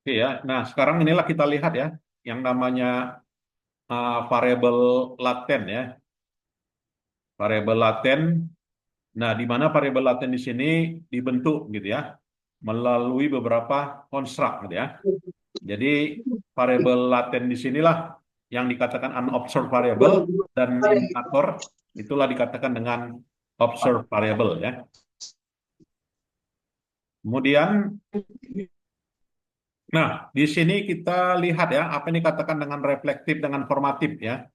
Oke ya. Nah, sekarang inilah kita lihat ya, yang namanya variabel laten ya. Variabel laten. Nah, di mana variabel laten di sini dibentuk gitu ya, melalui beberapa konstruk gitu ya. Jadi variabel laten di sinilah yang dikatakan unobserved variable dan indikator itulah dikatakan dengan observed variable ya. Kemudian, nah di sini kita lihat ya apa yang dikatakan dengan reflektif dengan formatif ya.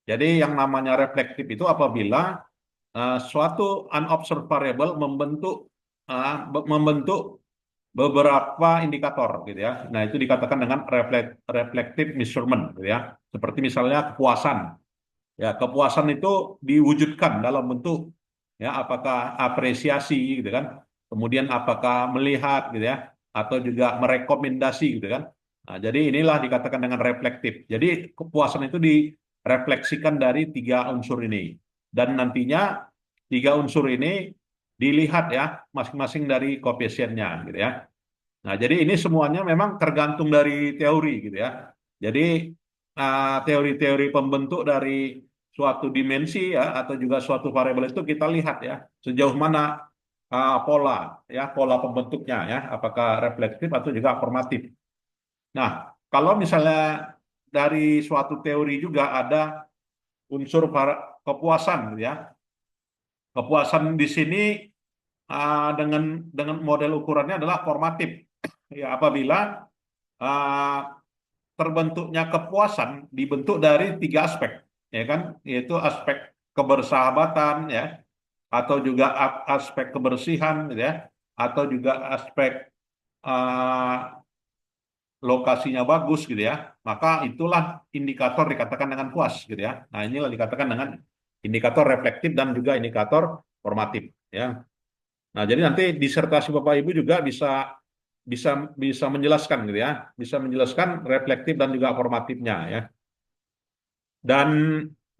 Jadi yang namanya reflektif itu apabila suatu unobserved variable membentuk beberapa indikator gitu ya. Nah, itu dikatakan dengan reflective measurement gitu ya. Seperti misalnya kepuasan. Ya, kepuasan itu diwujudkan dalam bentuk ya apakah apresiasi gitu kan. Kemudian apakah melihat gitu ya atau juga merekomendasi gitu kan. Nah, jadi inilah dikatakan dengan reflektif. Jadi kepuasan itu direfleksikan dari tiga unsur ini. Dan nantinya tiga unsur ini dilihat ya masing-masing dari koefisiennya gitu ya. Nah, jadi ini semuanya memang tergantung dari teori gitu ya. Jadi teori-teori pembentuk dari suatu dimensi ya atau juga suatu variabel itu kita lihat ya sejauh mana pola pembentuknya ya apakah reflektif atau juga formatif. Nah, kalau misalnya dari suatu teori juga ada unsur kepuasan gitu ya. Kepuasan di sini dengan model ukurannya adalah formatif. Ya, apabila uh, terbentuknya kepuasan dibentuk dari tiga aspek, ya kan, yaitu aspek kebersahabatan, ya, atau juga aspek kebersihan, gitu ya, atau juga aspek uh, lokasinya bagus, gitu ya. Maka itulah indikator dikatakan dengan puas, gitu ya. Nah, inilah dikatakan dengan indikator reflektif dan juga indikator formatif, ya. Nah, jadi nanti disertasi Bapak Ibu juga bisa bisa bisa menjelaskan gitu ya, bisa menjelaskan reflektif dan juga formatifnya ya. Dan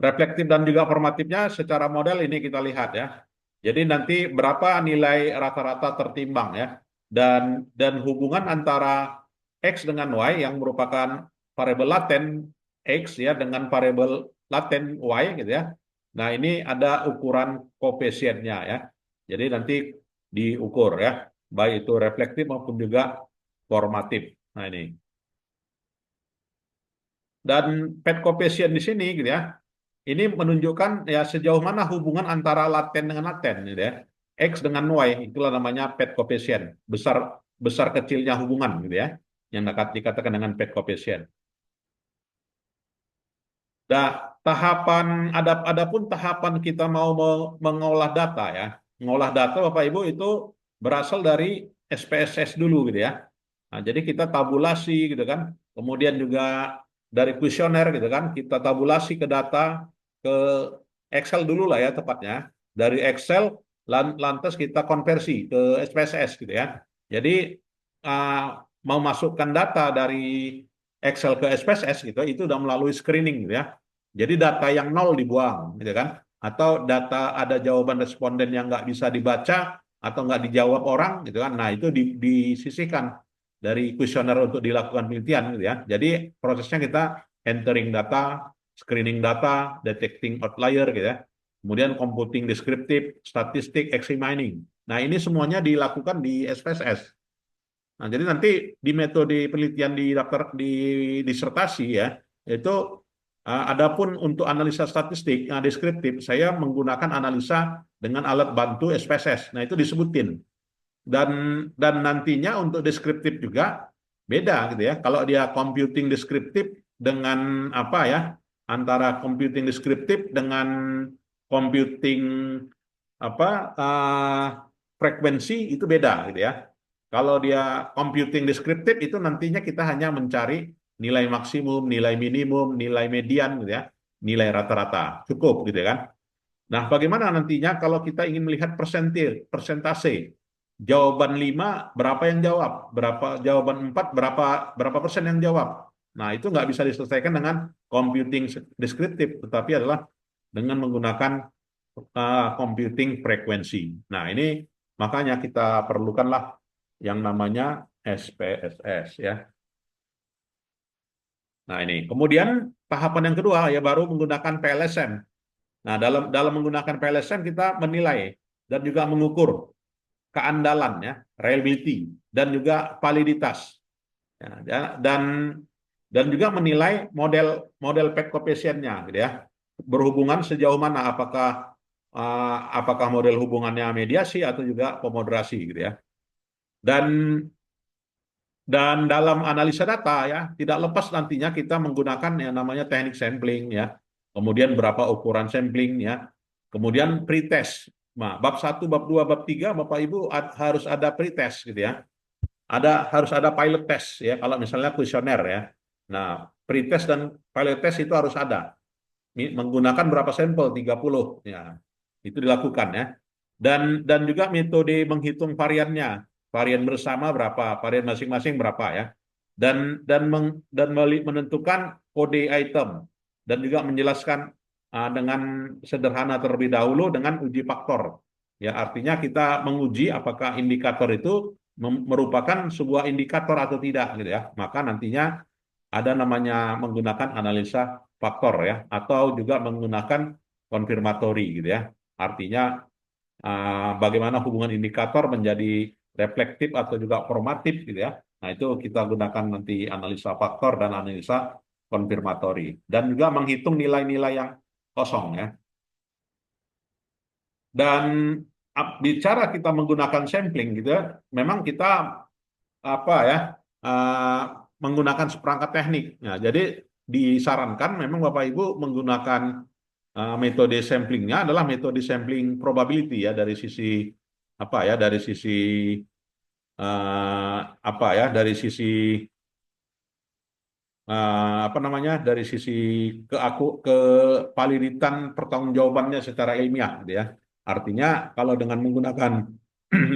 reflektif dan juga formatifnya secara model ini kita lihat ya. Jadi nanti berapa nilai rata-rata tertimbang ya. Dan hubungan antara X dengan Y yang merupakan variabel laten X ya dengan variabel laten Y gitu ya. Nah, ini ada ukuran koefisiennya ya. Jadi nanti diukur ya, baik itu reflektif maupun juga formatif. Nah, ini. Dan pet coefficient di sini gitu ya. Ini menunjukkan ya sejauh mana hubungan antara laten dengan laten gitu ya. X dengan Y itulah namanya pet coefficient. Besar besar kecilnya hubungan gitu ya. Yang dikatakan dengan pet coefficient. Nah, adapun tahapan kita mau mengolah data ya. Mengolah data Bapak Ibu itu berasal dari SPSS dulu gitu ya. Nah, jadi kita tabulasi gitu kan. Kemudian juga dari kuesioner gitu kan, kita tabulasi ke data ke Excel dulu lah ya tepatnya. Dari Excel lantas kita konversi ke SPSS gitu ya. Jadi uh, mau masukkan data dari Excel ke SPSS gitu itu udah melalui screening gitu ya. Jadi data yang nol dibuang gitu kan. Atau data ada jawaban responden yang nggak bisa dibaca atau nggak dijawab orang gitu kan. Nah, itu disisihkan dari kuesioner untuk dilakukan penelitian gitu ya. Jadi prosesnya kita entering data, screening data, detecting outlier gitu ya. Kemudian computing deskriptif, statistik, examining. Nah, ini semuanya dilakukan di SPSS. Nah, jadi nanti di metode penelitian di daftar di disertasi ya, itu adapun untuk analisa statistik deskriptif, saya menggunakan analisa dengan alat bantu SPSS. Nah, itu disebutin. Dan nantinya untuk deskriptif juga beda gitu ya. Kalau dia computing deskriptif dengan apa ya? Antara computing deskriptif dengan computing apa frekuensi itu beda gitu ya. Kalau dia computing deskriptif itu nantinya kita hanya mencari nilai maksimum, nilai minimum, nilai median gitu ya, nilai rata-rata. Cukup gitu ya kan. Nah, bagaimana nantinya kalau kita ingin melihat persentase? Jawaban 5 berapa yang jawab? Berapa jawaban 4 berapa berapa persen yang jawab? Nah, itu nggak bisa diselesaikan dengan computing deskriptif, tetapi adalah dengan menggunakan computing frekuensi. Nah, ini makanya kita perlukanlah yang namanya SPSS ya. Nah, ini. Kemudian tahapan yang kedua ya baru menggunakan PLSM. Nah, dalam dalam menggunakan PLSM kita menilai dan juga mengukur keandalan ya, reliability dan juga validitas. Dan juga menilai model model pet coefficient-nya gitu ya. Berhubungan sejauh mana apakah model hubungannya mediasi atau juga pemoderasi gitu ya. Dan dalam analisa data ya, tidak lepas nantinya kita menggunakan yang namanya teknik sampling ya. Kemudian berapa ukuran sampling ya. Kemudian pretest. Nah, bab 1, bab 2, bab 3 Bapak Ibu harus ada pretest gitu ya. Harus ada pilot test ya kalau misalnya kuesioner ya. Nah, pretest dan pilot test itu harus ada. Menggunakan berapa sampel? 30 ya. Itu dilakukan ya. Dan juga metode menghitung variannya. Varian bersama berapa, varian masing-masing berapa ya. Dan menentukan kode item dan juga menjelaskan dengan sederhana terlebih dahulu dengan uji faktor. Ya, artinya kita menguji apakah indikator itu merupakan sebuah indikator atau tidak gitu ya. Maka nantinya ada namanya menggunakan analisa faktor ya atau juga menggunakan konfirmatori gitu ya. Artinya bagaimana hubungan indikator menjadi reflektif atau juga formatif gitu ya. Nah, itu kita gunakan nanti analisa faktor dan analisa konfirmatori dan juga menghitung nilai-nilai yang kosong ya. Dan bicara kita menggunakan sampling gitu ya, memang kita apa ya uh, menggunakan seperangkat teknik. Nah, jadi disarankan memang Bapak Ibu menggunakan metode samplingnya adalah metode sampling probability ya dari sisi apa ya dari sisi apa ya dari sisi apa namanya dari sisi ke validitan pertanggungjawabannya secara ilmiah gitu ya. Artinya kalau dengan menggunakan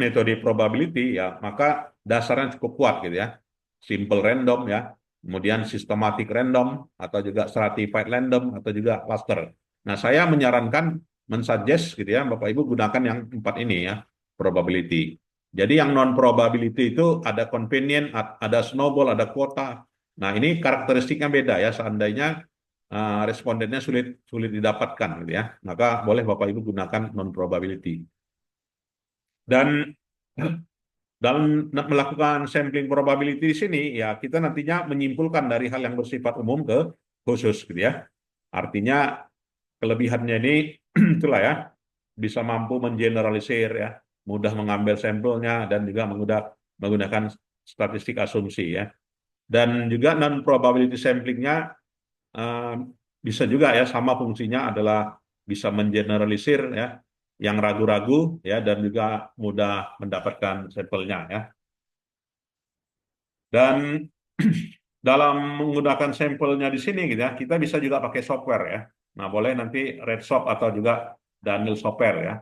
metode probability ya maka dasarnya cukup kuat gitu ya. Simple random ya, kemudian systematic random atau juga stratified random atau juga cluster. Nah, saya menyarankan mensuggest gitu ya Bapak Ibu gunakan yang empat ini ya, probability. Jadi yang non probability itu ada convenient, ada snowball, ada quota. Nah, ini karakteristiknya beda ya. Seandainya respondennya sulit sulit didapatkan gitu ya, maka boleh Bapak Ibu gunakan non probability. Dan dalam melakukan sampling probability di sini, ya kita nantinya menyimpulkan dari hal yang bersifat umum ke khusus, gitu ya. Artinya kelebihannya ini itulah ya, bisa mampu mengeneralisir ya, mudah mengambil sampelnya dan juga menggunakan statistik asumsi ya. Dan juga non probability samplingnya eh, bisa juga ya sama fungsinya adalah bisa mengeneralisir ya yang ragu-ragu ya dan juga mudah mendapatkan sampelnya ya. Dan dalam menggunakan sampelnya di sini gitu ya, kita bisa juga pakai software ya. Nah, boleh nanti Redshop atau juga Daniel Software ya.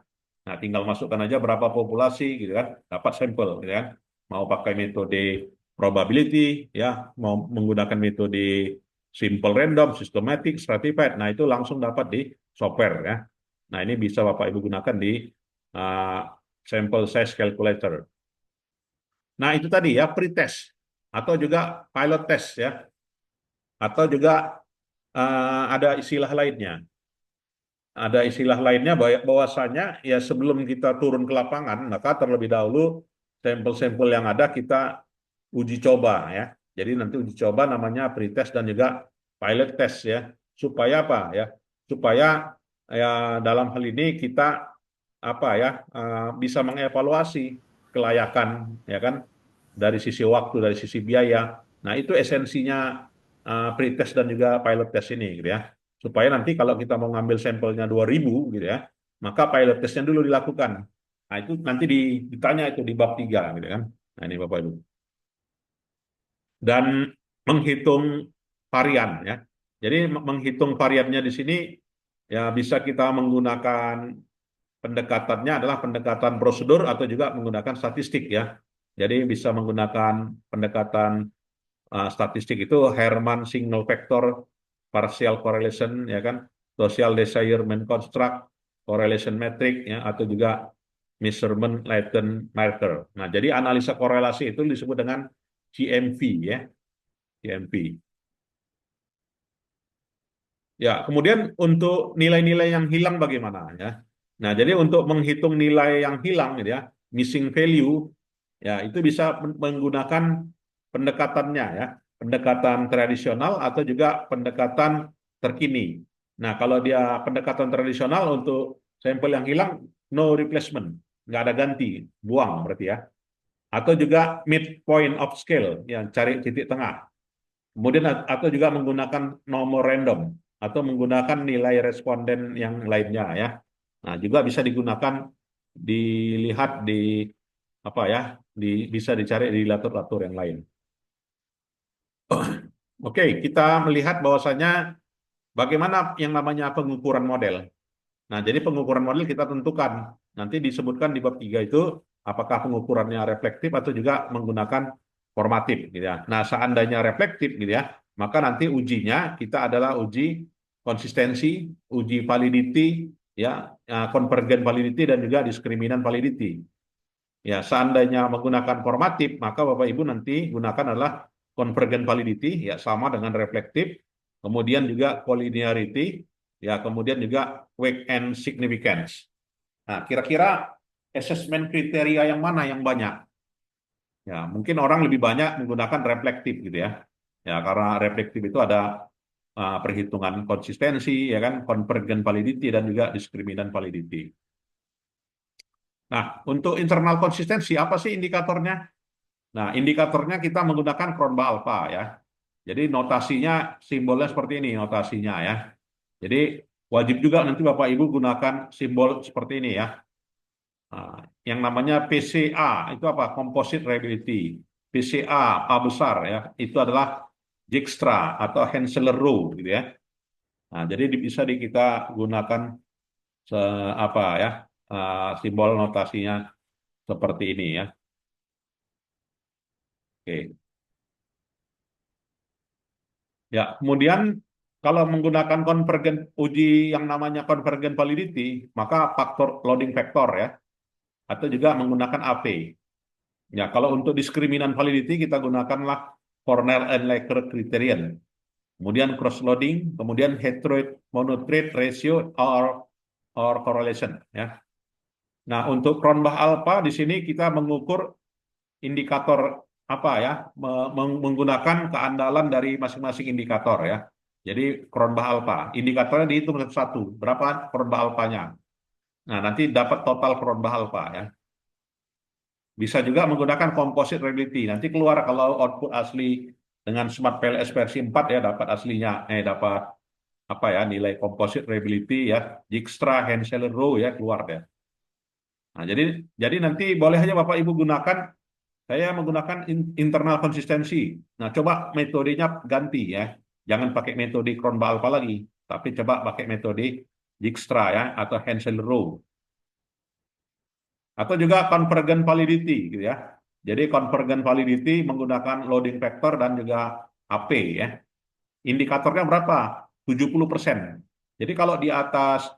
Nah, tinggal masukkan aja berapa populasi gitu kan, dapat sampel gitu kan. Mau pakai metode probability ya, mau menggunakan metode simple random, systematic, stratified. Nah, itu langsung dapat di software ya. Nah, ini bisa Bapak Ibu gunakan di uh, sample size calculator. Nah, itu tadi ya pretest atau juga pilot test ya, atau juga ada istilah lainnya. Ada istilah lainnya bahwasanya ya sebelum kita turun ke lapangan, maka terlebih dahulu sampel-sampel yang ada kita uji coba ya. Jadi nanti uji coba namanya pretest dan juga pilot test ya. Supaya apa ya? Supaya ya dalam hal ini kita apa ya bisa mengevaluasi kelayakan ya kan dari sisi waktu, dari sisi biaya. Nah, itu esensinya pretest dan juga pilot test ini gitu ya. Supaya nanti kalau kita mau ngambil sampelnya 2000 gitu ya, maka pilot testnya dulu dilakukan. Nah, itu nanti ditanya itu di bab 3 gitu kan. Nah, ini Bapak Ibu. Dan menghitung varian ya. Jadi menghitung variannya di sini ya bisa kita menggunakan pendekatannya adalah pendekatan prosedur atau juga menggunakan statistik ya. Jadi bisa menggunakan pendekatan statistik itu Herman Signal Factor, partial correlation ya kan, social measurement construct, correlation metric ya atau juga measurement latent marker. Nah, jadi analisa korelasi itu disebut dengan GMV ya, GMV. Ya, kemudian untuk nilai-nilai yang hilang bagaimana ya? Nah, jadi untuk menghitung nilai yang hilang gitu ya, missing value, ya itu bisa menggunakan pendekatannya ya, pendekatan tradisional atau juga pendekatan terkini. Nah, kalau dia pendekatan tradisional untuk sampel yang hilang, no replacement, nggak ada ganti, buang berarti ya. Atau juga midpoint of scale, yang cari titik tengah. Kemudian atau juga menggunakan nomor random atau menggunakan nilai responden yang lainnya ya. Nah, juga bisa digunakan dilihat di apa ya, bisa dicari di latur-latur yang lain. Oke, kita melihat bahwasanya bagaimana yang namanya pengukuran model. Nah, jadi pengukuran model kita tentukan. Nanti disebutkan di bab 3 itu apakah pengukurannya reflektif atau juga menggunakan formatif gitu ya. Nah, seandainya reflektif gitu ya, maka nanti ujinya kita adalah uji konsistensi, uji validity ya, convergent validity dan juga diskriminan validity. Ya, seandainya menggunakan formatif, maka Bapak Ibu nanti gunakan adalah convergent validity ya, sama dengan reflektif, kemudian juga collinearity, ya kemudian juga weight and significance. Nah, kira-kira assessment kriteria yang mana yang banyak? Ya, mungkin orang lebih banyak menggunakan reflektif gitu ya. Ya, karena reflektif itu ada perhitungan konsistensi, ya kan, convergent validity dan juga diskriminan validity. Nah, untuk internal konsistensi apa sih indikatornya? Nah, indikatornya kita menggunakan Cronbach alpha ya. Jadi notasinya simbolnya seperti ini notasinya ya. Jadi wajib juga nanti Bapak Ibu gunakan simbol seperti ini ya. Nah, yang namanya PCA itu apa? Composite reliability. PCA A besar ya, itu adalah Dijkstra atau Henseler rule gitu ya. Nah, jadi bisa kita gunakan se, apa ya, simbol notasinya seperti ini ya. Oke. Ya, kemudian kalau menggunakan uji yang namanya convergent validity, maka faktor loading factor ya, atau juga menggunakan AP. Ya, kalau untuk diskriminan validity kita gunakanlah Cornell and Laker criterion. Kemudian cross loading, kemudian heteroid monotrade ratio or correlation ya. Nah, untuk Cronbach alpha di sini kita mengukur indikator apa ya, menggunakan keandalan dari masing-masing indikator ya. Jadi Cronbach alpha, indikatornya dihitung satu-satu, berapa Cronbach alpha-nya. Nah, nanti dapat total Cronbach alpha ya. Bisa juga menggunakan composite reliability. Nanti keluar kalau output asli dengan Smart PLS versi 4 ya, dapat aslinya, dapat apa ya, nilai composite reliability ya, Dijkstra, Henseler Rho ya, keluar ya. Nah, jadi nanti boleh aja Bapak Ibu gunakan. Saya menggunakan internal konsistensi. Nah, coba metodenya ganti ya. Jangan pakai metode Cronbach alpha lagi, tapi coba pakai metode Dijkstra ya atau Henseler-Rho. Atau juga convergent validity gitu ya. Jadi convergent validity menggunakan loading factor dan juga AP ya. Indikatornya berapa? 70%. Jadi kalau di atas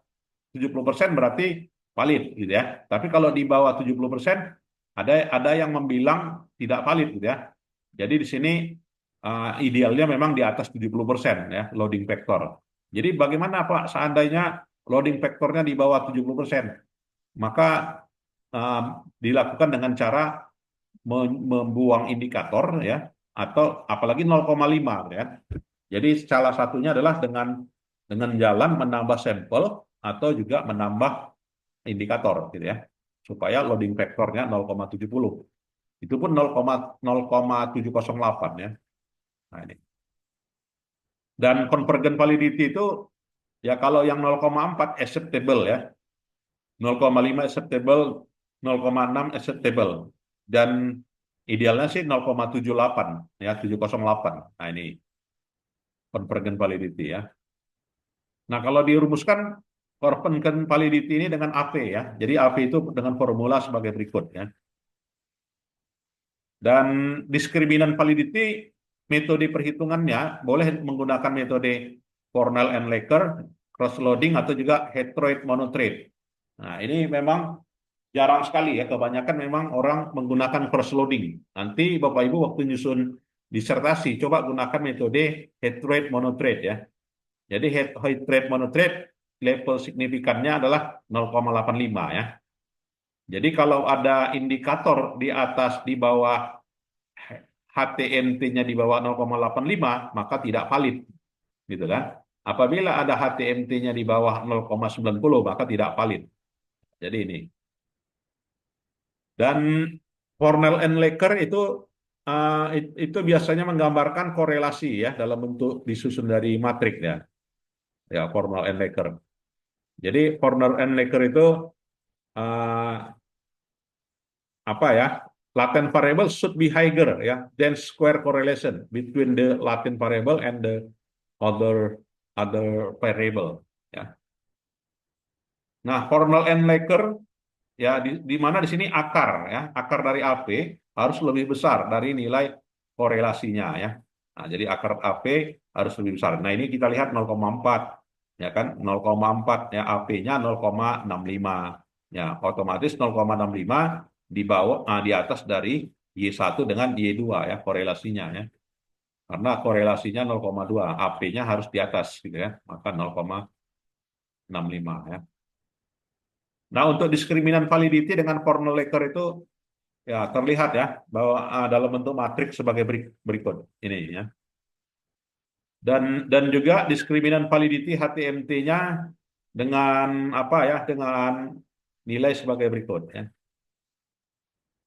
70% berarti valid gitu ya. Tapi kalau di bawah 70% ada yang membilang tidak valid gitu ya. Jadi di sini idealnya memang di atas 70% ya loading factor. Jadi bagaimana Pak seandainya loading factornya di bawah 70%? Maka uh, dilakukan dengan cara membuang indikator ya, atau apalagi 0,5 ya. Jadi salah satunya adalah dengan jalan menambah sampel atau juga menambah indikator gitu ya, supaya loading factornya 0,70. Itu pun 0,708 ya. Nah, ini. Dan convergent validity itu ya kalau yang 0,4 acceptable ya, 0,5 acceptable, 0,6 acceptable. Dan idealnya sih 0,78 ya, 708. Nah, ini convergent validity ya. Nah, kalau dirumuskan convergent validity ini dengan AP ya. Jadi AP itu dengan formula sebagai berikut ya. Dan diskriminan validity metode perhitungannya boleh menggunakan metode Cornell and Laker, cross loading atau juga heteroid monotrade. Nah, ini memang jarang sekali ya, kebanyakan memang orang menggunakan cross loading. Nanti Bapak Ibu waktu nyusun disertasi coba gunakan metode heteroid monotrade ya. Jadi heart rate monotrade level signifikannya adalah 0,85 ya. Jadi kalau ada indikator di atas di bawah HTMT-nya di bawah 0,85 maka tidak valid gitu kan. Apabila ada HTMT-nya di bawah 0,90 maka tidak valid. Jadi ini. Dan Cornell and Laker itu biasanya menggambarkan korelasi ya dalam bentuk disusun dari matrik ya. Ya, Cornell and Laker. Jadi Cornell and Laker itu uh, apa ya? Latent variable should be higher ya than square correlation between the latent variable and the other other variable ya. Nah, Cornell and Laker ya di mana di sini akar ya, akar dari AP harus lebih besar dari nilai korelasinya ya. Nah, jadi akar AP harus lebih besar. Nah, ini kita lihat 0,4 ya kan, 0,4 ya AP-nya 0,65 ya, otomatis 0,65 di bawah di atas dari Y1 dengan Y2 ya korelasinya ya. Karena korelasinya 0,2, AP-nya harus di atas gitu ya, maka 0,65 ya. Nah, untuk diskriminan validity dengan Cornell-Laker itu ya terlihat ya bahwa dalam bentuk matriks sebagai berikut ini ya. Dan juga diskriminan validity HTMT-nya dengan apa ya dengan nilai sebagai berikut ya.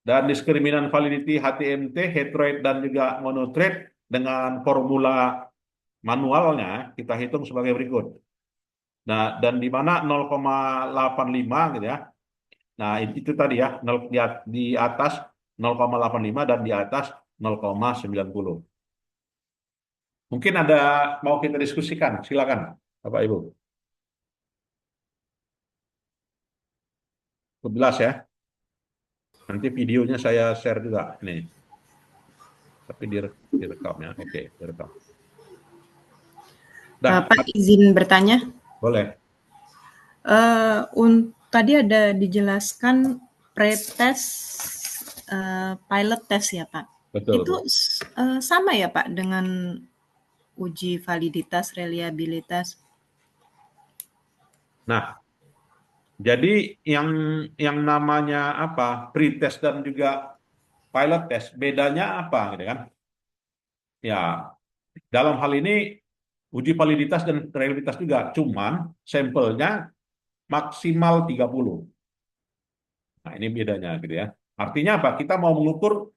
Dan diskriminan validity HTMT, head rate dan juga monotrade dengan formula manualnya kita hitung sebagai berikut. Nah, dan di mana 0,85 gitu ya. Nah, itu tadi ya, di atas 0,85 dan di atas 0,90. Mungkin ada mau kita diskusikan, silakan Bapak Ibu. 11 ya. Nanti videonya saya share juga nih. Tapi direkam ya. Oke, direkam. Pak izin bertanya. Boleh. Tadi ada dijelaskan pretest, pilot test ya Pak. Betul. Itu sama ya Pak dengan uji validitas, reliabilitas. Nah, jadi yang namanya apa pretest dan juga pilot test bedanya apa gitu kan? Ya, dalam hal ini uji validitas dan reliabilitas juga, cuman sampelnya maksimal 30. Nah, ini bedanya gitu ya. Artinya apa? Kita mau mengukur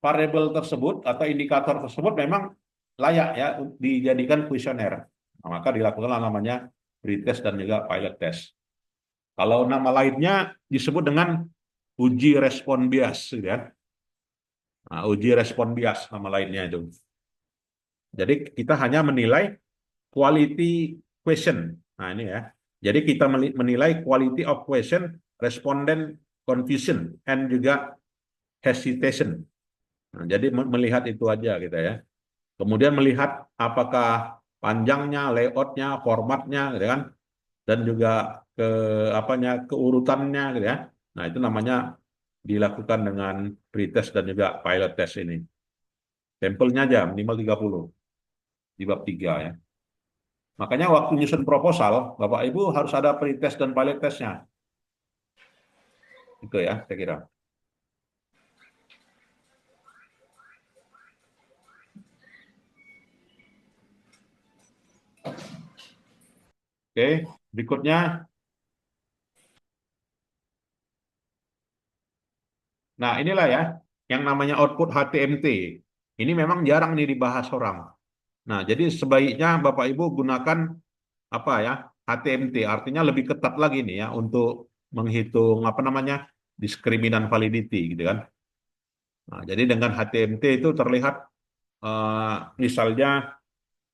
variabel tersebut atau indikator tersebut memang layak ya dijadikan kuesioner. Nah, maka dilakukan namanya pretest dan juga pilot test. Kalau nama lainnya disebut dengan uji respon bias, gitu kan? Nah, uji respon bias nama lainnya itu. Jadi kita hanya menilai quality question. Nah ini ya. Jadi kita menilai quality of question, respondent confusion, and juga hesitation. Nah, jadi melihat itu aja kita ya. Kemudian melihat apakah panjangnya, layoutnya, formatnya, gitu kan, dan juga keurutannya, gitu ya. Nah itu namanya dilakukan dengan pretest dan juga pilot test ini. Sampelnya aja minimal 30 di bab 3 ya. Makanya waktu nyusun proposal, Bapak Ibu harus ada pretest dan pilot testnya. Itu ya, saya kira. Oke, berikutnya. Nah, inilah ya, yang namanya output HTMT. Ini memang jarang nih dibahas orang. Nah, jadi sebaiknya Bapak Ibu gunakan apa ya, HTMT, artinya lebih ketat lagi nih ya untuk menghitung apa namanya diskriminan validity gitu kan. Nah, jadi dengan HTMT itu terlihat misalnya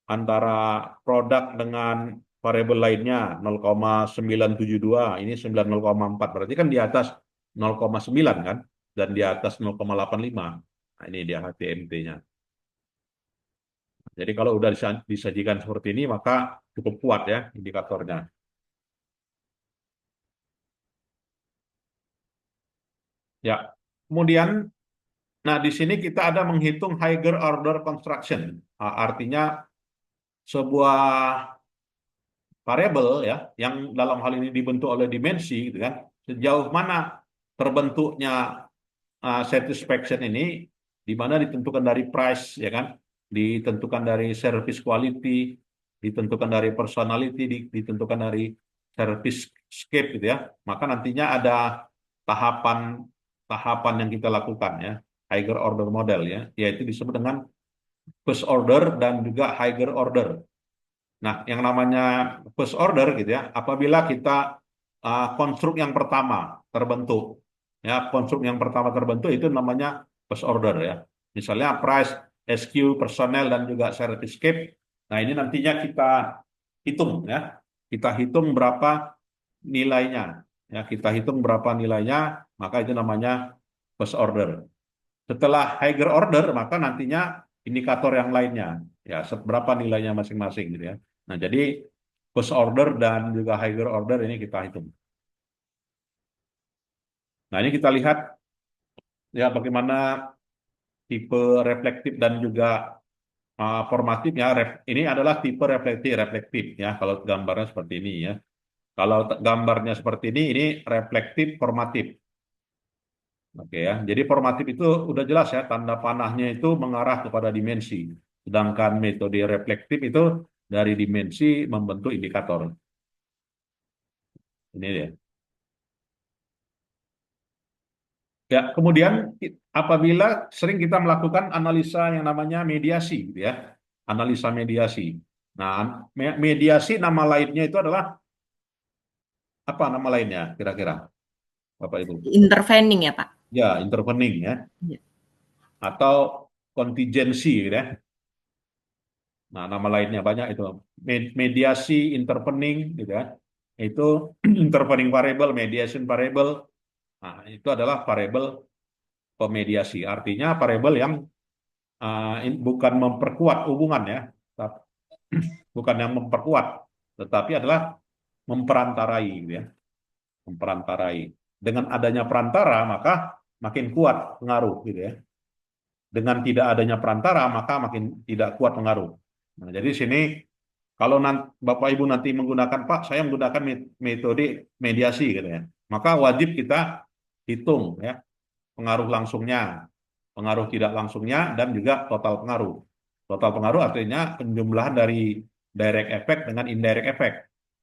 antara produk dengan variabel lainnya 0,972, ini 9,04, berarti kan di atas 0,9 kan, dan di atas 0,85. Nah, ini dia HTMT-nya. Jadi kalau udah disajikan seperti ini, maka cukup kuat ya indikatornya. Ya, kemudian, nah di sini kita ada menghitung higher order construction. Artinya sebuah variabel ya, yang dalam hal ini dibentuk oleh dimensi, gitu kan. Sejauh mana terbentuknya satisfaction ini, di mana ditentukan dari price, ya kan, ditentukan dari service quality, ditentukan dari personality, ditentukan dari service scape, gitu ya. Maka nantinya ada tahapan tahapan yang kita lakukan ya, higher order model ya, yaitu disebut dengan first order dan juga higher order. Nah, yang namanya first order gitu ya, apabila kita konstruk yang pertama terbentuk, ya konstruk yang pertama terbentuk itu namanya first order ya. Misalnya price, SQ, personel dan juga service scape. Nah, ini nantinya kita hitung ya, kita hitung berapa nilainya, ya kita hitung berapa nilainya, maka itu namanya first order. Setelah higher order, maka nantinya indikator yang lainnya, ya seberapa nilainya masing-masing gitu ya. Nah, jadi first order dan juga higher order ini kita hitung. Nah, ini kita lihat ya bagaimana tipe reflektif dan juga formatif ya. Ini adalah tipe reflektif reflektif ya. Kalau gambarnya seperti ini ya. Kalau gambarnya seperti ini reflektif formatif. Oke ya. Jadi formatif itu udah jelas ya, tanda panahnya itu mengarah kepada dimensi. Sedangkan metode reflektif itu dari dimensi membentuk indikator. Ini dia. Ya, kemudian apabila sering kita melakukan analisa yang namanya mediasi, gitu ya. Analisa mediasi. Nah, mediasi nama lainnya itu adalah apa nama lainnya kira-kira, Bapak Ibu? Intervening ya, Pak? Ya, intervening ya, Iya. atau kontingensi gitu ya. Nah, nama lainnya banyak itu. Mediasi, intervening gitu ya. Itu intervening variable, mediation variable. Nah, itu adalah variabel pemediasi. Artinya variabel yang bukan memperkuat hubungan ya, bukan yang memperkuat, tetapi adalah memperantarai, gitu ya, memperantarai. Dengan adanya perantara maka makin kuat pengaruh, gitu ya. Dengan tidak adanya perantara maka makin tidak kuat pengaruh. Nah, jadi sini kalau nanti, Bapak Ibu nanti menggunakan Pak, saya menggunakan metode mediasi, gitu ya, maka wajib kita hitung ya pengaruh langsungnya, pengaruh tidak langsungnya, dan juga total pengaruh. Total pengaruh artinya penjumlahan dari direct effect dengan indirect effect.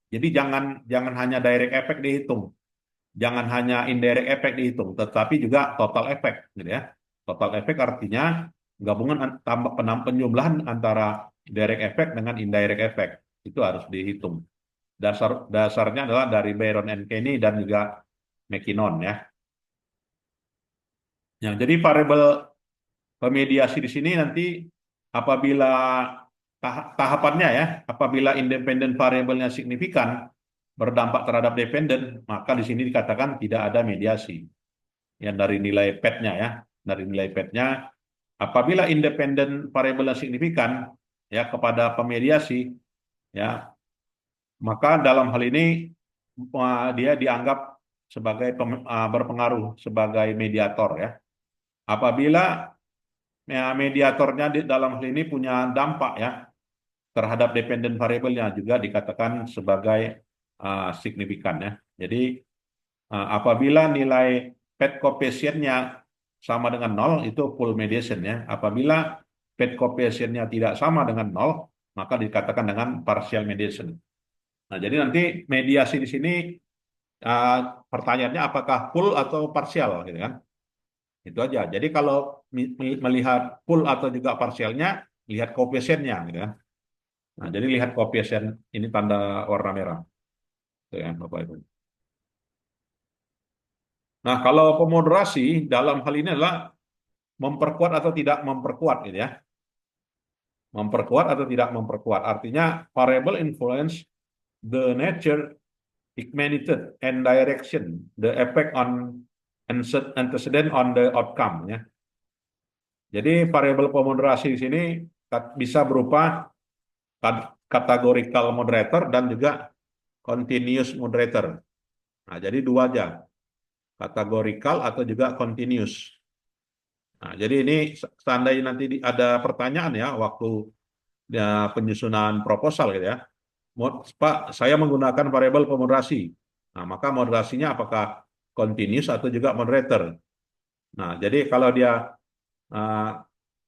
Jadi jangan jangan hanya direct effect dihitung, jangan hanya indirect effect dihitung, tetapi juga total effect, gitu ya. Total effect artinya gabungan tambah penjumlahan antara direct effect dengan indirect effect itu harus dihitung. Dasarnya adalah dari Byron and Kenny dan juga McKinnon ya. Ya, jadi variabel pemediasi di sini nanti apabila tahapannya ya, apabila independen variabelnya signifikan berdampak terhadap dependen, maka di sini dikatakan tidak ada mediasi. Yang dari nilai PET-nya ya, dari nilai PET-nya apabila independen variabelnya signifikan ya kepada pemediasi ya, maka dalam hal ini dia dianggap sebagai berpengaruh sebagai mediator ya. Apabila ya, mediatornya di dalam hal ini punya dampak ya terhadap dependent variabelnya juga dikatakan sebagai signifikan ya. Jadi apabila nilai PET coefficientnya sama dengan nol itu full mediation ya. Apabila PET coefficientnya tidak sama dengan nol maka dikatakan dengan partial mediation. Nah, jadi nanti mediasi di sini uh, pertanyaannya apakah full atau parsial gitu kan? Itu aja. Jadi kalau melihat full atau juga parsialnya, lihat koefisiennya gitu kan. Nah, jadi lihat koefisien ini tanda warna merah. Itu ya, Bapak Ibu. Nah, kalau pemoderasi dalam hal ini adalah memperkuat atau tidak memperkuat gitu ya. Memperkuat atau tidak memperkuat. Artinya variable influence the nature, magnitude, and direction, the effect on antecedent on the outcome ya. Jadi variabel pemoderasi di sini bisa berupa categorical moderator dan juga continuous moderator. Nah, jadi dua aja, categorical atau juga continuous. Nah, jadi ini seandainya nanti ada pertanyaan ya waktu ya, penyusunan proposal gitu ya. Pak, saya menggunakan variabel pemoderasi. Nah, maka moderasinya apakah continuous atau juga moderator. Nah, jadi kalau dia uh,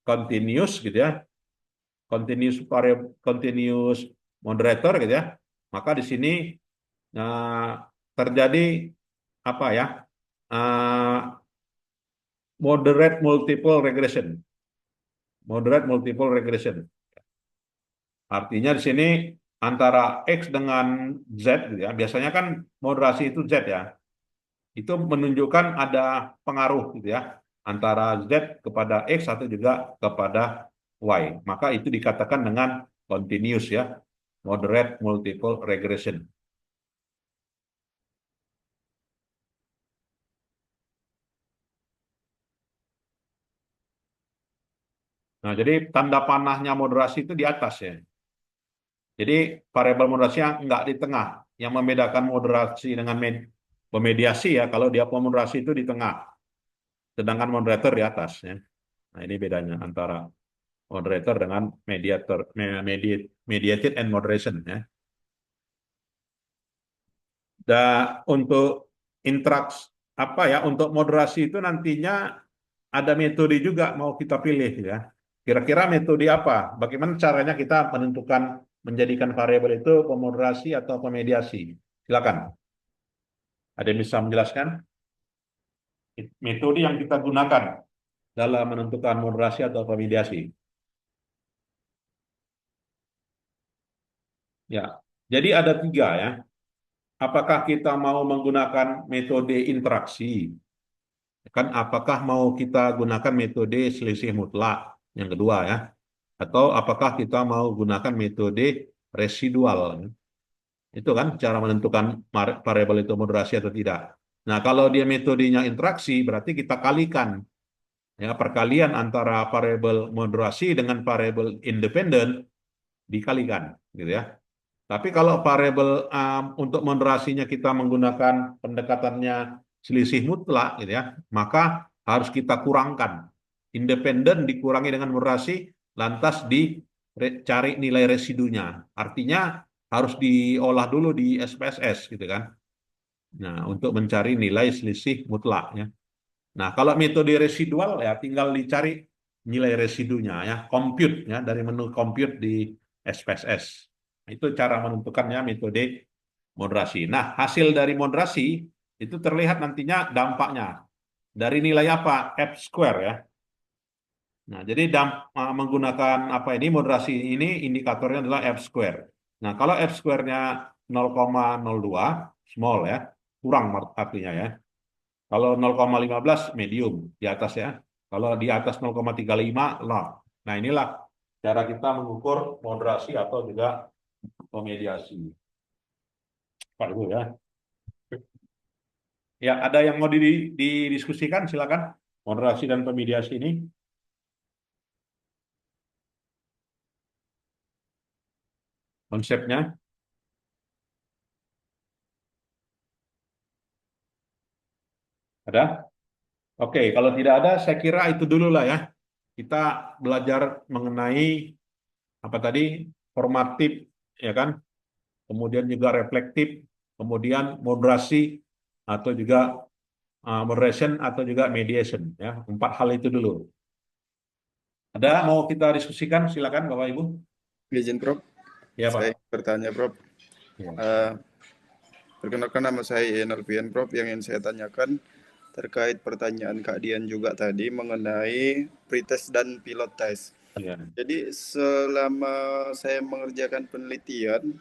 continuous gitu ya, continuous moderator gitu ya, maka di sini terjadi apa ya? uh, Moderate multiple regression. Moderate multiple regression. Artinya di sini antara X dengan Z gitu ya. Biasanya kan moderasi itu Z ya. Itu menunjukkan ada pengaruh gitu ya antara Z kepada X atau juga kepada Y. Maka itu dikatakan dengan continuous ya. Moderate multiple regression. Nah, jadi tanda panahnya moderasi itu di atas ya. Jadi variabel moderasinya nggak di tengah. Yang membedakan moderasi dengan pemediasi ya, kalau dia pemoderasi itu di tengah, sedangkan moderator di atas ya. Nah ini bedanya antara moderator dengan mediator, mediated and moderation ya. Dan untuk intraks apa ya, untuk moderasi itu nantinya ada metode juga mau kita pilih ya. Kira-kira metode apa? Bagaimana caranya kita menentukan menjadikan variabel itu pemoderasi atau pemediasi? Silakan. Ada yang bisa menjelaskan metode yang kita gunakan dalam menentukan moderasi atau pemediasi? Ya, jadi ada tiga ya. Apakah kita mau menggunakan metode interaksi? Kan apakah mau kita gunakan metode selisih mutlak? Yang kedua ya. Atau apakah kita mau gunakan metode residual? Itu kan cara menentukan variabel itu moderasi atau tidak. Nah, kalau dia metodenya interaksi, berarti kita kalikan ya perkalian antara variabel moderasi dengan variabel independen dikalikan gitu ya. Tapi kalau variabel untuk moderasinya kita menggunakan pendekatannya selisih mutlak gitu ya, maka harus kita kurangkan. Independen dikurangi dengan moderasi, lantas dicari nilai residunya. Artinya harus diolah dulu di SPSS gitu kan. Nah, untuk mencari nilai selisih mutlaknya. Nah, kalau metode residual ya tinggal dicari nilai residunya ya, compute ya dari menu compute di SPSS. Itu cara menentukannya metode moderasi. Nah, hasil dari moderasi itu terlihat nantinya dampaknya. Dari nilai apa? F square ya. Nah, jadi menggunakan apa ini moderasi ini indikatornya adalah F square. Nah, kalau F square-nya 0,02 small ya, kurang artinya ya. Kalau 0,15 medium di atas ya. Kalau di atas 0,35 large. Nah, inilah cara kita mengukur moderasi atau juga pemediasi. Pak Ibu ya. Ya, ada yang mau didiskusikan silakan. Moderasi dan pemediasi ini konsepnya ada? Oke, kalau tidak ada saya kira itu dulu lah ya. Kita belajar mengenai apa tadi? Formatif ya kan? Kemudian juga reflektif, kemudian moderasi atau juga moderation atau juga mediation ya. Empat hal itu dulu. Ada mau kita diskusikan silakan Bapak Ibu. Izin Prof, Ya saya Pak. bertanya Prof. Ya. Perkenalkan nama saya Enalpian Prof. Yang ingin saya tanyakan terkait pertanyaan Kak Dian juga tadi mengenai pretest dan pilot test. Ya. Jadi selama saya mengerjakan penelitian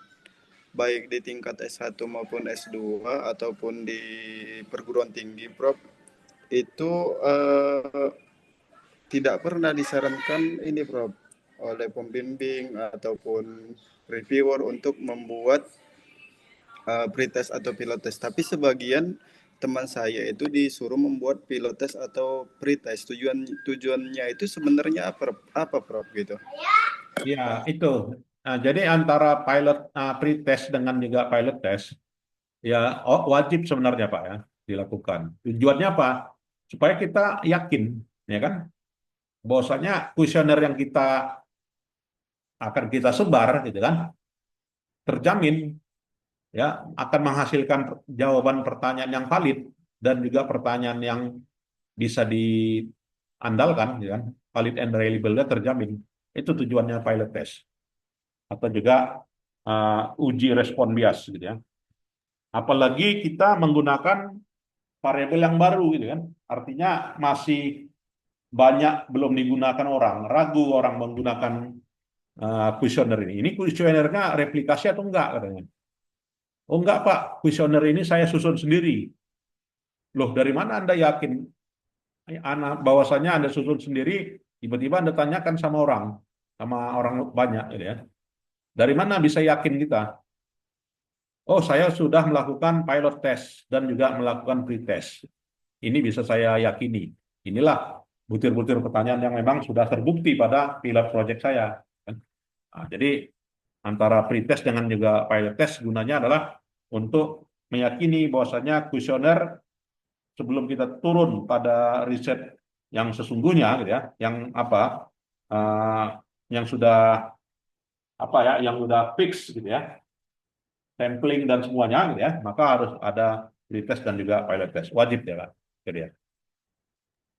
baik di tingkat S1 maupun S2 ataupun di perguruan tinggi Prof, itu tidak pernah disarankan ini Prof oleh pembimbing ataupun reviewer untuk membuat pretest atau pilot test. Tapi sebagian teman saya itu disuruh membuat pilot test atau pretest. Tujuannya itu sebenarnya apa Prof gitu? Ya, itu. Nah, jadi antara pre-test dengan juga pilot test, ya wajib sebenarnya Pak ya dilakukan. Tujuannya apa? Supaya kita yakin, ya kan, bahwasanya kuesioner yang kita akan kita sebar, gitu kan, terjamin ya akan menghasilkan jawaban pertanyaan yang valid dan juga pertanyaan yang bisa diandalkan, ya kan? Valid and reliable terjamin. Itu tujuannya pilot test atau juga uji respon bias gitu ya. Apalagi kita menggunakan variabel yang baru gitu kan. Artinya masih banyak belum digunakan orang, ragu orang menggunakan kuesioner ini. Ini kuesionernya replikasi atau enggak katanya. Oh enggak Pak, kuesioner ini saya susun sendiri. Loh dari mana Anda yakin bahwasanya Anda susun sendiri, tiba-tiba Anda tanyakan sama orang banyak gitu ya. Dari mana bisa yakin kita? Oh, saya sudah melakukan pilot test dan juga melakukan pretest. Ini bisa saya yakini. Inilah butir-butir pertanyaan yang memang sudah terbukti pada pilot project saya. Nah, jadi antara pretest dengan juga pilot test gunanya adalah untuk meyakini bahwasanya kuesioner sebelum kita turun pada riset yang sesungguhnya, gitu ya, yang apa, uh, yang sudah apa ya, yang sudah fix, gitu ya, sampling dan semuanya, gitu ya, maka harus ada pretest dan juga pilot test, wajib ya Pak. Gitu ya.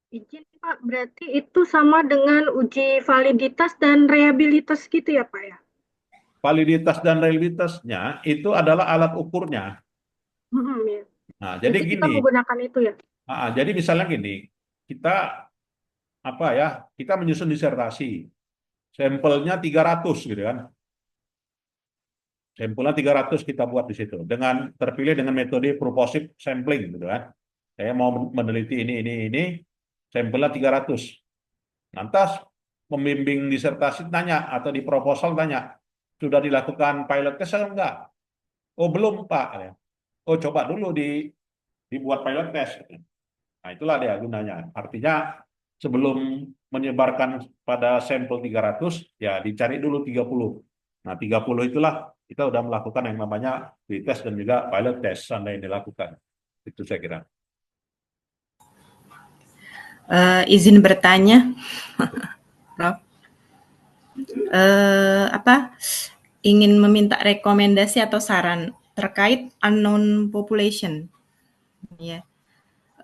Izin Pak, berarti itu sama dengan uji validitas dan reliabilitas gitu ya Pak ya? Validitas dan reliabilitasnya itu adalah alat ukurnya. Ya. Nah, jadi Jadi kita gini, menggunakan itu ya? jadi misalnya gini, kita apa ya, kita menyusun disertasi, sampelnya 300 gitu kan. Sampelnya 300 kita buat di situ dengan terpilih dengan metode purposive sampling gitu kan. Saya mau meneliti ini, sampelnya 300. Lantas pembimbing disertasi tanya atau di proposal tanya, sudah dilakukan pilot test atau enggak? Oh belum Pak. Oh coba dulu dibuat pilot test. Nah itulah dia gunanya. Artinya sebelum menyebarkan pada sampel 300, ya dicari dulu 30. Nah 30 itulah kita sudah melakukan yang namanya pretest dan juga pilot test yang dilakukan. Itu saya kira. Izin bertanya, Prof. Ingin meminta rekomendasi atau saran terkait unknown population. Ya.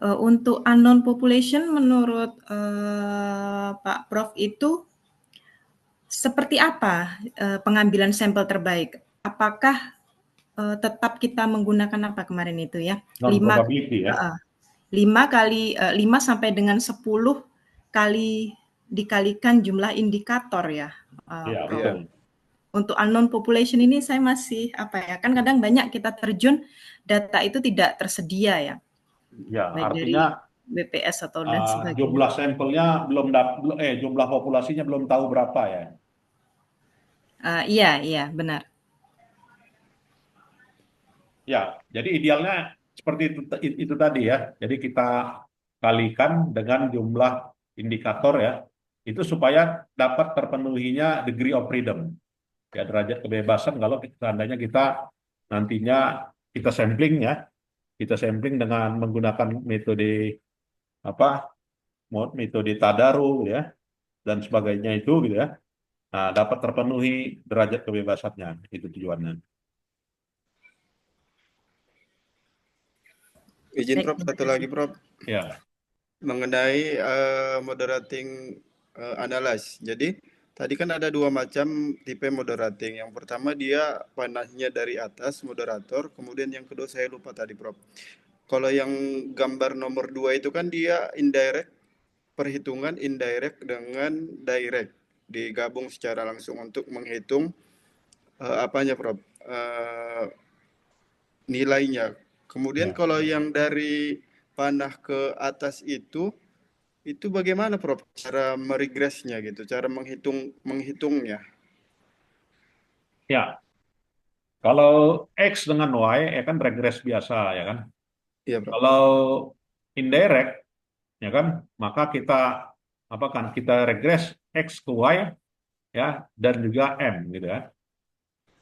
Untuk unknown population menurut Pak Prof itu seperti apa pengambilan sampel terbaik? Apakah tetap kita menggunakan apa kemarin itu ya? 5 sampai dengan 10 kali dikalikan jumlah indikator ya. Iya, betul. Untuk unknown population ini saya masih kan kadang banyak kita terjun data itu tidak tersedia ya. Ya, artinya dari BPS atau dan sebagainya. Jumlah sampelnya jumlah populasinya belum tahu berapa ya. Iya, benar. Ya, jadi idealnya seperti itu tadi ya. Jadi kita kalikan dengan jumlah indikator ya. Itu supaya dapat terpenuhinya degree of freedom. Ya, derajat kebebasan kalau seandainya kita nantinya kita sampling ya. Kita sampling dengan menggunakan metode metode Tadaru ya dan sebagainya itu gitu ya. Nah, dapat terpenuhi derajat kebebasannya, itu tujuannya. Izin Prof, satu lagi Prof. Ya. Mengenai moderating analyze. Jadi tadi kan ada dua macam tipe moderating. Yang pertama dia panahnya dari atas moderator, kemudian yang kedua saya lupa tadi Prof. Kalau yang gambar nomor 2 itu kan dia indirect, perhitungan indirect dengan direct digabung secara langsung untuk menghitung Prof, nilainya. Kemudian kalau yang dari panah ke atas itu bagaimana Prof cara meregresnya gitu, cara menghitungnya? Ya, kalau X dengan Y ya kan regres biasa ya kan. Iya Prof. Kalau indirect ya kan, maka kita kita regres X ke Y ya dan juga M gitu ya.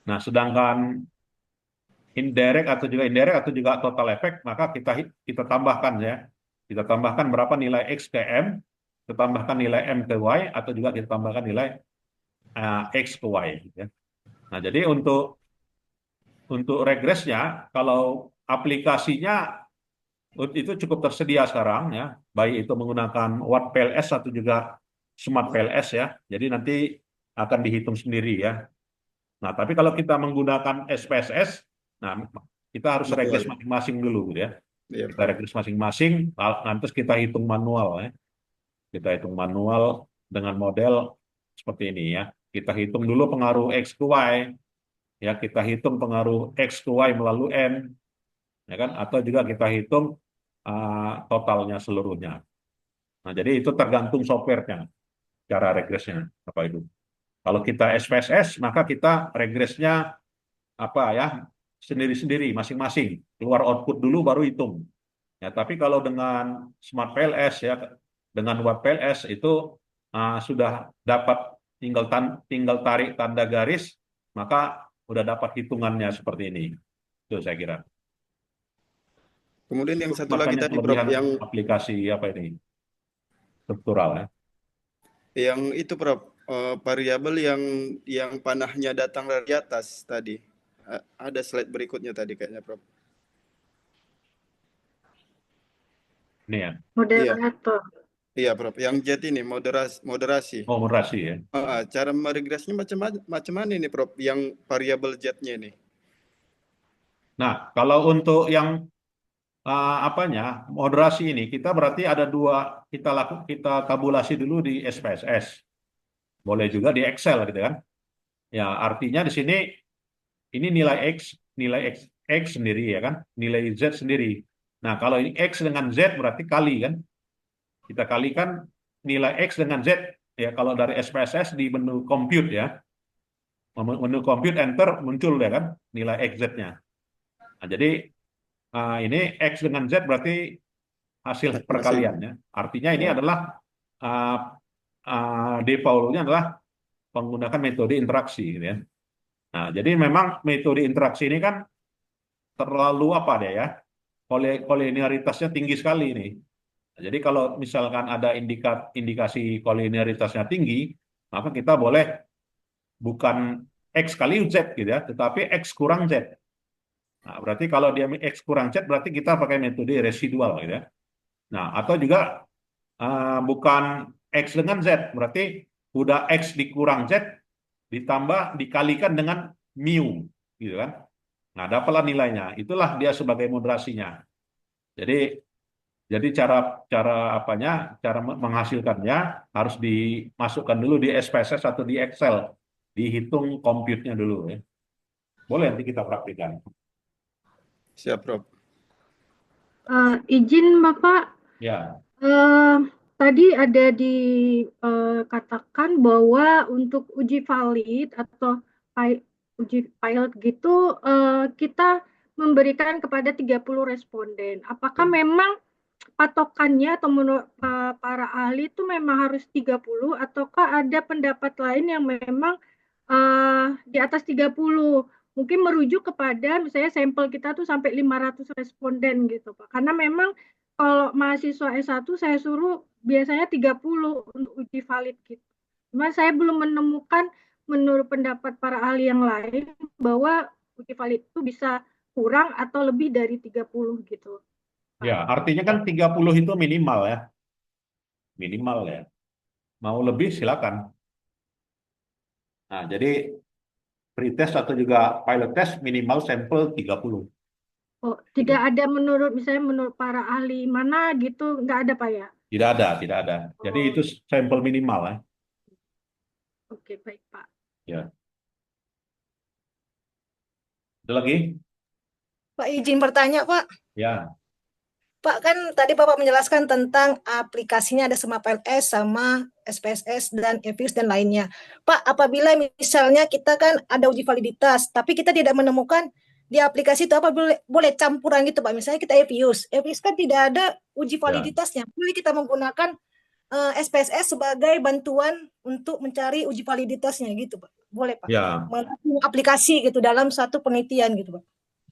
Nah, sedangkan indirect atau juga total effect, maka kita tambahkan ya. Kita tambahkan berapa nilai X ke M, kita tambahkan nilai M ke Y, atau juga kita tambahkan nilai X ke Y. Gitu ya. Nah, jadi untuk untuk regresnya, kalau aplikasinya itu cukup tersedia sekarang ya, baik itu menggunakan Watt PLS atau juga Smart PLS ya. Jadi nanti akan dihitung sendiri ya. Nah, tapi kalau kita menggunakan SPSS, nah kita harus regres Manual. masing-masing dulu gitu ya. Iya, Kita Prof. regres masing-masing, nanti kita hitung manual ya. Kita hitung manual dengan model seperti ini ya. Kita hitung dulu pengaruh X ke Y, ya kita hitung pengaruh X ke Y melalui N, ya kan? Atau juga kita hitung totalnya seluruhnya. Nah, jadi itu tergantung softwarenya, cara regresnya apa itu. Kalau kita SPSS, maka kita regresnya apa ya sendiri-sendiri, masing-masing. Keluar output dulu baru hitung. Ya, tapi kalau dengan Smart PLS ya, dengan Watt PLS itu sudah dapat tinggal tarik tanda garis, maka udah dapat hitungannya seperti ini. Itu saya kira. Kemudian yang Itu satu lagi makanya tadi, Prof, kelebihan aplikasi apa ini struktural ya. yang itu, Prof, variabel yang panahnya datang dari atas tadi. Ada slide berikutnya tadi kayaknya, Prof. Ini ya. Iya, Moderator. iya, Prof. Yang jet ini moderasi. Oh, moderasi ya. Cara meregresnya macam mana ini, Prof? Yang variabel jetnya ini. Nah, kalau untuk yang apanya moderasi ini kita berarti ada dua kita tabulasi dulu di SPSS. Boleh juga di Excel gitu kan. Ya, artinya di sini ini nilai X sendiri ya kan, nilai Z sendiri. Nah, kalau ini X dengan Z berarti kali kan. Kita kalikan nilai X dengan Z ya kalau dari SPSS di menu compute ya. Menu compute enter muncul ya kan nilai XZ-nya. Nah, jadi ini X dengan Z berarti hasil perkaliannya. Artinya ini adalah uh, default-nya adalah menggunakan metode interaksi gitu ya. Nah, jadi memang metode interaksi ini kan terlalu apa deh ya, kolinearitasnya tinggi sekali ini. Nah, jadi kalau misalkan ada indikasi kolinearitasnya tinggi, maka kita boleh bukan X kali Z gitu ya, tetapi X kurang Z. Nah, berarti kalau dia X kurang Z, berarti kita pakai metode residual gitu ya. Nah, atau juga bukan X dengan Z, berarti udah X dikurang Z, ditambah dikalikan dengan mu, gitu kan. Nah, dapatlah nilainya. Itulah dia sebagai moderasinya. Jadi cara menghasilkannya harus dimasukkan dulu di SPSS atau di Excel, dihitung compute-nya dulu ya. Boleh nanti kita praktikkan. Siap, Prof. Izin Bapak, Ya. tadi ada dikatakan bahwa untuk uji valid atau uji pilot gitu kita memberikan kepada 30 responden. Apakah memang patokannya atau menurut para ahli itu memang harus 30 ataukah ada pendapat lain yang memang di atas 30? Mungkin merujuk kepada misalnya sampel kita tuh sampai 500 responden gitu Pak. Karena memang kalau mahasiswa S1 saya suruh biasanya 30 untuk uji valid gitu. Cuma saya belum menemukan menurut pendapat para ahli yang lain bahwa uji valid itu bisa kurang atau lebih dari 30 gitu. Ya, artinya kan 30 itu minimal ya. Minimal ya. Mau lebih silakan. Nah, jadi pretest atau juga pilot test minimal sampel 30. Oh, tidak ada misalnya menurut para ahli mana gitu, nggak ada Pak ya? Tidak ada, tidak ada. Jadi itu sampel minimal ya. Oke, baik Pak. Ya. Ada lagi? Pak izin bertanya Pak. Ya. Pak kan tadi Bapak menjelaskan tentang aplikasinya ada Smart PLS sama SPSS dan EVIUS dan lainnya. Pak, apabila misalnya kita kan ada uji validitas, tapi kita tidak menemukan di aplikasi itu apa boleh campuran gitu Pak. Misalnya kita EVIUS kan tidak ada uji validitasnya. Boleh kita menggunakan SPSS sebagai bantuan untuk mencari uji validitasnya gitu Pak. Boleh Pak. Ya. Aplikasi gitu dalam satu penelitian gitu Pak.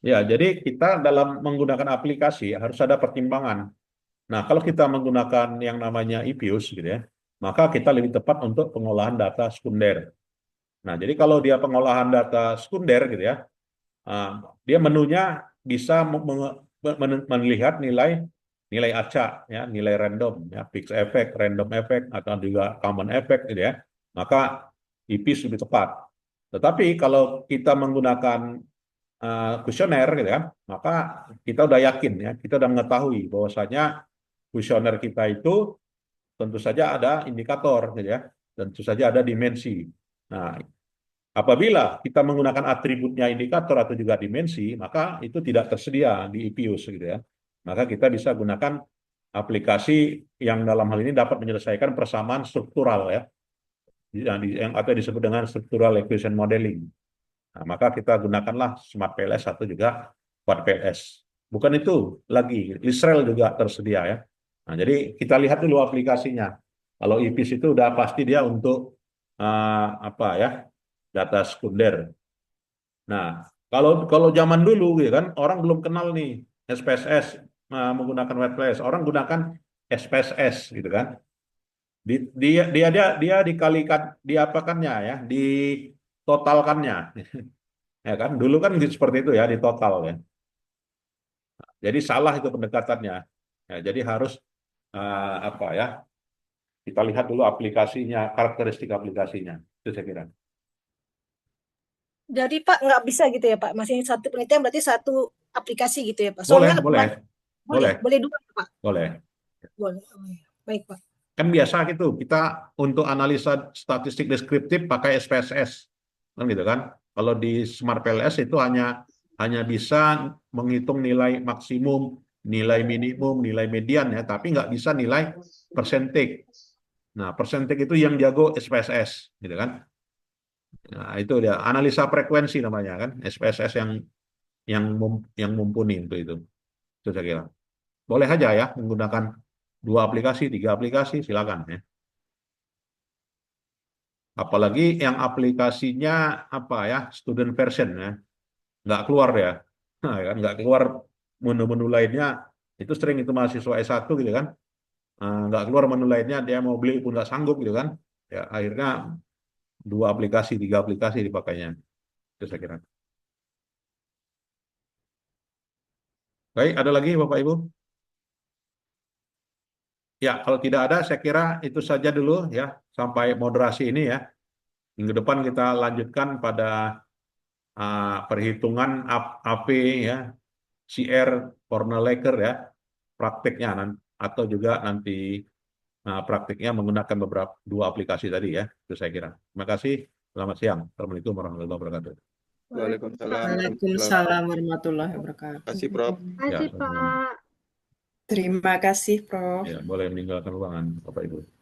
Ya, jadi kita dalam menggunakan aplikasi harus ada pertimbangan. Nah, kalau kita menggunakan yang namanya EVIUS gitu ya, maka kita lebih tepat untuk pengolahan data sekunder. Nah, jadi kalau dia pengolahan data sekunder gitu ya, dia menunya bisa melihat nilai acak, ya, nilai random, ya, fixed effect, random effect, atau juga common effect, gitu ya. Maka IPIS lebih tepat. Tetapi kalau kita menggunakan kuesioner, gitu kan, maka kita udah yakin, ya, kita udah mengetahui bahwasanya kuesioner kita itu tentu saja ada indikator, gitu ya, tentu saja ada dimensi. Nah, apabila kita menggunakan atributnya indikator atau juga dimensi, maka itu tidak tersedia di IPIUS, gitu ya. Maka kita bisa gunakan aplikasi yang dalam hal ini dapat menyelesaikan persamaan struktural, ya, yang atau disebut dengan structural equation modeling. Nah, maka kita gunakanlah Smart PLS atau juga Quad PLS. Bukan itu lagi, Israel juga tersedia, ya. Nah, jadi kita lihat dulu aplikasinya. Kalau IPIS itu udah pasti dia untuk apa ya, data sekunder. Nah, kalau zaman dulu, gitu kan, orang belum kenal nih SPSS, menggunakan web PLS. Orang gunakan SPSS, gitu kan. Dia dikalikan, diapakannya, ya, ditotalkannya. Ya kan, dulu kan seperti itu, ya, ditotal, ya. Jadi salah itu pendekatannya. Ya, jadi harus apa ya? Kita lihat dulu aplikasinya, karakteristik aplikasinya. Itu saya kira. Jadi Pak nggak bisa gitu ya Pak, masih satu penelitian berarti satu aplikasi gitu ya Pak. Boleh, Soalnya boleh, boleh, boleh dua ya, Pak. boleh. Boleh. Oh, ya. Baik Pak. Kan biasa gitu, kita untuk analisa statistik deskriptif pakai SPSS. Kan gitu kan. Kalau di Smart PLS itu hanya bisa menghitung nilai maksimum, nilai minimum, nilai median, ya, tapi nggak bisa nilai persentage. Nah, persentage itu yang jago SPSS, gitu kan. Nah, itu dia analisa frekuensi namanya kan, SPSS yang mumpuni untuk itu. Itu saya kira. Boleh aja, ya, menggunakan 2 aplikasi, 3 aplikasi, silakan, ya. Apalagi yang aplikasinya apa ya, student version, ya, nggak keluar, ya. Nah, kan nggak keluar menu-menu lainnya. Itu sering itu mahasiswa S1, gitu kan. Nggak keluar menu lainnya, dia mau beli pun nggak sanggup, gitu kan. Ya, akhirnya 2 aplikasi, 3 aplikasi dipakainya. Itu saya kira. Baik, ada lagi Bapak Ibu? Ya, kalau tidak ada, saya kira itu saja dulu, ya, sampai moderasi ini, ya. Minggu depan kita lanjutkan pada perhitungan AP, ya, CR, Cornell-Laker, ya, praktiknya atau juga nanti praktiknya menggunakan beberapa 2 aplikasi tadi, ya. Itu saya kira. Terima kasih. Selamat siang. Assalamualaikum warahmatullahi wabarakatuh. Waalaikumsalam. Waalaikumsalam warahmatullahi wabarakatuh. Terima kasih, Prof. Terima kasih sama-sama. Pak. Terima kasih, Prof. Ya, boleh meninggalkan ruangan, Bapak Ibu.